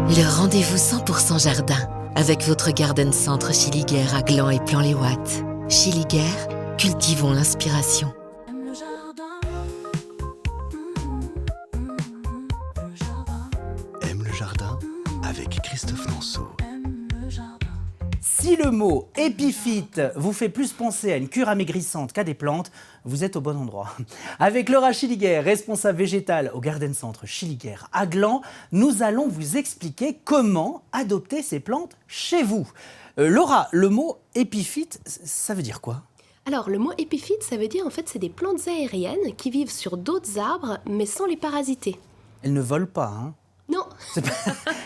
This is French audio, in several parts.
Le rendez-vous 100% jardin avec votre Garden Centre Chiliguère à Gland et Plan-les-Ouates. Chiliguère, cultivons l'inspiration. Aime le jardin avec Christophe Nanceau. Si le mot épiphyte vous fait plus penser à une cure amaigrissante qu'à des plantes, vous êtes au bon endroit. Avec Laura Chiliguère, responsable végétale au Garden Centre Chiliguère à Gland, nous allons vous expliquer comment adopter ces plantes chez vous. Laura, le mot épiphyte, ça veut dire quoi ? Alors, le mot épiphyte, ça veut dire en fait c'est des plantes aériennes qui vivent sur d'autres arbres, mais sans les parasiter. Elles ne volent pas, hein ? Non,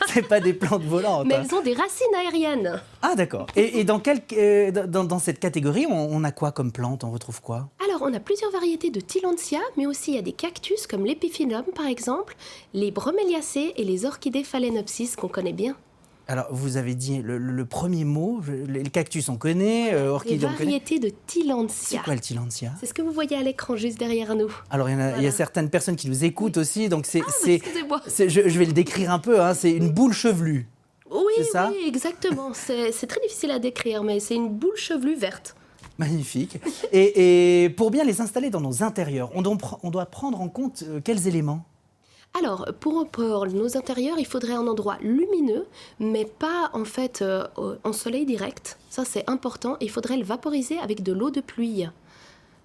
C'est pas des plantes volantes. mais hein. elles ont des racines aériennes. Ah d'accord. Et dans cette catégorie, on a quoi comme plante ? On retrouve quoi ? Alors, on a plusieurs variétés de Tillandsia, mais aussi il y a des cactus comme l'épiphyllum par exemple, les broméliacées et les orchidées phalaenopsis qu'on connaît bien. Alors, vous avez dit le premier mot, les cactus on connaît, Les orchidées on connaît. variétés de C'est Tillandsia. quoi le Tillandsia ? C'est ce que vous voyez à l'écran juste derrière nous. Alors, il y a Voilà. certaines personnes qui nous écoutent aussi, donc Excusez-moi. je vais le décrire un peu, hein, c'est une boule chevelue. Oui, C'est ça oui, exactement. C'est très difficile à décrire, mais c'est une boule chevelue verte. Magnifique. Et pour bien les installer dans nos intérieurs, on doit prendre en compte quels éléments ? Alors, pour nos intérieurs, il faudrait un endroit lumineux, mais pas en fait en soleil direct. Ça, c'est important. Il faudrait le vaporiser avec de l'eau de pluie.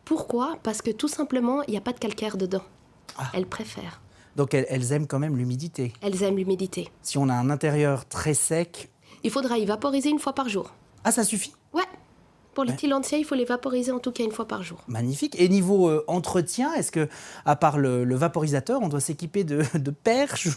Pourquoi ? Parce que tout simplement, il n'y a pas de calcaire dedans. Ah. Elles préfèrent. Donc, elles aiment quand même l'humidité. Elles aiment l'humidité. Si on a un intérieur très sec, Il faudra y vaporiser une fois par jour. ah ça suffit ? Ouais. Pour les Ouais. Tillandsia, il faut les vaporiser en tout cas une fois par jour. Magnifique. Et niveau entretien, est-ce que, à part le vaporisateur, on doit s'équiper de perches ou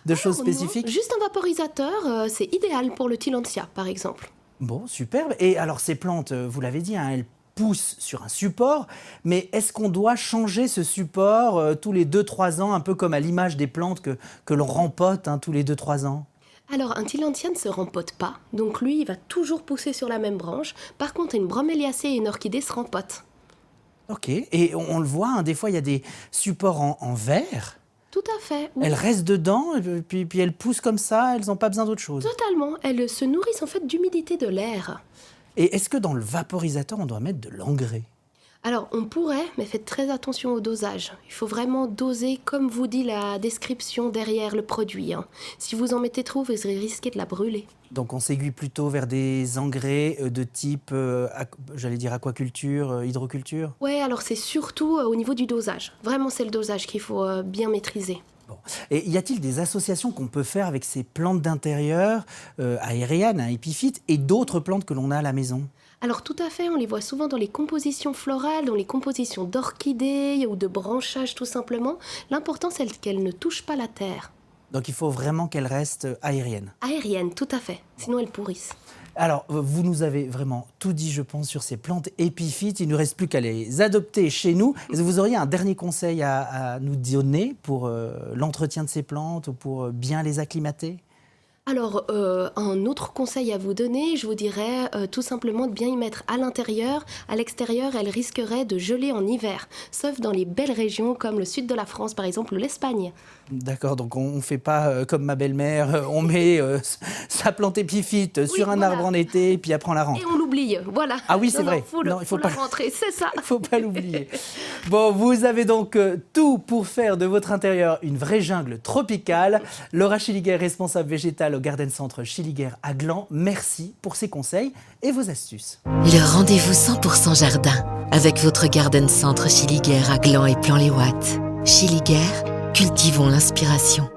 de choses Non, spécifiques ? juste un vaporisateur, c'est idéal pour le Tillandsia, par exemple. Bon, superbe. Et alors, ces plantes, vous l'avez dit, hein, elles poussent sur un support, mais est-ce qu'on doit changer ce support tous les 2-3 ans, un peu comme à l'image des plantes que l'on rempote tous les 2-3 ans ? Alors, un Tillandsia ne se rempote pas, donc lui, il va toujours pousser sur la même branche. Par contre, une broméliacée et une orchidée se rempotent. Ok. Et on le voit, hein, des fois, il y a des supports en verre. Tout à fait, oui. Elles restent dedans, puis elles poussent comme ça, elles n'ont pas besoin d'autre chose. Totalement. Elles se nourrissent en fait d'humidité de l'air. Et est-ce que dans le vaporisateur, on doit mettre de l'engrais ? Alors, on pourrait, mais faites très attention au dosage. Il faut vraiment doser comme vous dit la description derrière le produit. Si vous en mettez trop, vous risquez de la brûler. Donc on s'aiguille plutôt vers des engrais de type, j'allais dire aquaculture, hydroculture. Ouais, alors c'est surtout au niveau du dosage. Vraiment, c'est le dosage qu'il faut bien maîtriser. Bon. Et y a-t-il des associations qu'on peut faire avec ces plantes d'intérieur aériennes, épiphytes, et d'autres plantes que l'on a à la maison ? Alors tout à fait, on les voit souvent dans les compositions florales, dans les compositions d'orchidées ou de branchages tout simplement. L'important c'est qu'elles ne touchent pas la terre. Donc il faut vraiment qu'elles restent aériennes. Aériennes, tout à fait, sinon elles pourrissent. Alors, vous nous avez vraiment tout dit, je pense, sur ces plantes épiphytes. Il ne nous reste plus qu'à les adopter chez nous. Est-ce que vous auriez un dernier conseil à nous donner pour l'entretien de ces plantes ou pour bien les acclimater ? Alors, un autre conseil à vous donner, je vous dirais tout simplement de bien y mettre à l'intérieur. À l'extérieur, elles risqueraient de geler en hiver, sauf dans les belles régions comme le sud de la France, par exemple, ou l'Espagne. D'accord, donc on ne fait pas comme ma belle-mère, on met sa plante épiphyte sur un voilà. arbre en été, puis après on la rend. Et on l'oublie, voilà. Ah oui, c'est Non, vrai. Non, faut Non, il faut la pas- rentrer, c'est ça. Il ne faut pas l'oublier. Bon, vous avez donc tout pour faire de votre intérieur une vraie jungle tropicale. Laura Chiliguère, responsable végétale au Garden Centre Chiliguère à Gland, merci pour ces conseils et vos astuces. Le rendez-vous 100% jardin avec votre Garden Centre Chiliguère à Gland et Plan-les-Ouates. Chiliguère, cultivons l'inspiration.